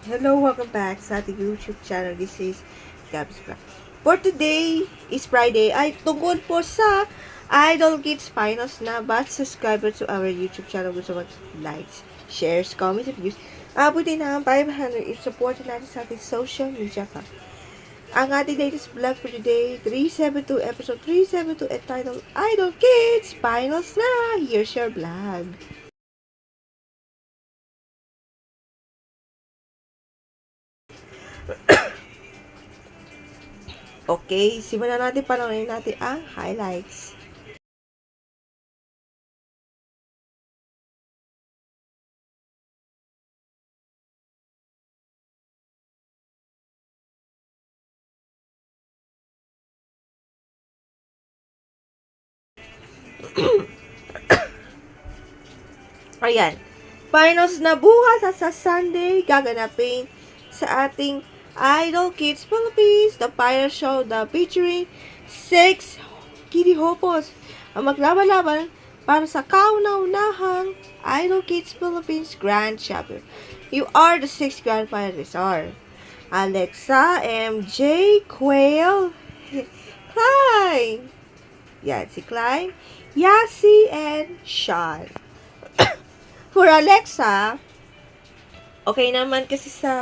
Hello, welcome back sa ating YouTube channel. This is Gabs Vlog. For today is Friday ay tungkol po sa Idol Kids Finals na but subscriber to our YouTube channel. Gusto mag-likes, shares, comments, and views. Abutin na ang 500 i-support natin sa ating social media ka. Ang ating latest vlog for today, 372, episode 372, entitled Idol Kids Finals na. Here's your vlog. Okay, simulan natin, panoorin natin ang highlights. Ayan. Finals na bukas sa Sunday gaganapin sa ating Idol Kids Philippines, the final show the featuring 6 Kitty Hopos ang maglaban-laban para sa kauna-unahang Idol Kids Philippines Grand Champion. You are the 6 grand finalists are Alexa, MJ, Quail, Klein. Yan, si Klein, Yasi, and Sean. For Alexa, okay naman kasi sa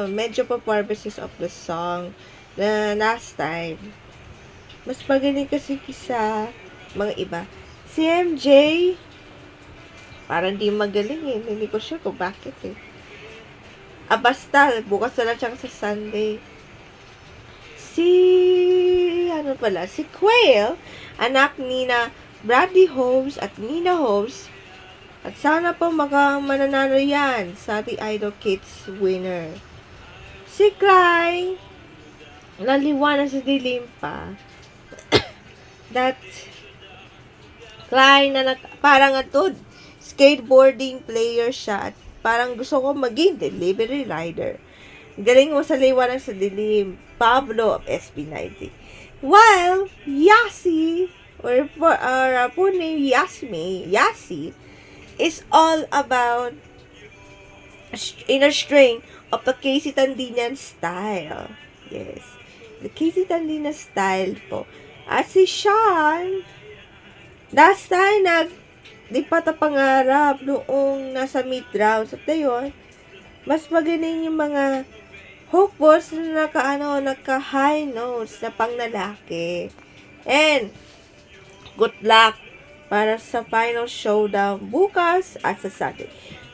medyo performances of the song na last time. Mas magaling kasi sa mga iba. Si MJ, parang di magaling eh. Hindi ko sure kung bakit eh. Basta, bukas na lang siyang sa Sunday. Si Quail, anak ni na Bradley Holmes at Nina Holmes. At sana po mananalo yan sa ating Idol Kids winner. Si Cly, naliwanag sa dilim pa. That Cly na parang atod, skateboarding player siya at parang gusto ko maging delivery rider. Galing mo sa liwanag sa dilim, Pablo of SB90. While Yasi, or full name Yasi, is all about inner strength of the Casey Tandinian style. Yes. The Casey Tandinian style po. At si Sean, last time di pangarap noong nasa mid-rounds. At yun, mas magaling yung mga hook balls na naka-high notes na pang lalaki. And, good luck para sa final showdown bukas at sa Sunday.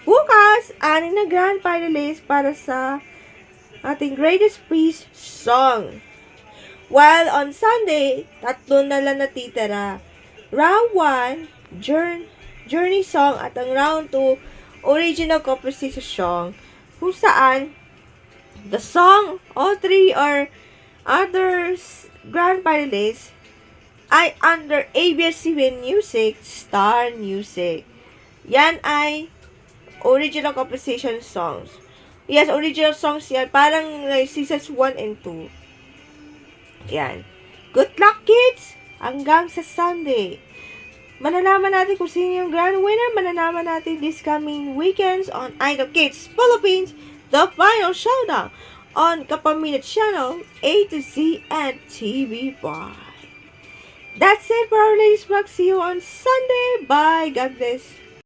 Bukas, 6 na grand finalists para sa ating Greatest Priest song. While on Sunday, 3 na lang natitira. Round 1, Journey song at ang round 2, original composition song. Kung saan, the song, all 3 are others grand finalists ay under ABS-CBN Music, Star Music. Yan ay original composition songs. Yes, original songs yan. Parang seasons 1 and 2. Yan. Good luck, kids! Hanggang sa Sunday. Malalaman natin kung sino yung grand winner. Malalaman natin this coming weekends on Idol Kids Philippines, the final showdown on Kapamilya Channel, A to Z and TV Bar. That's it for our latest vlog. See you on Sunday. Bye. God bless.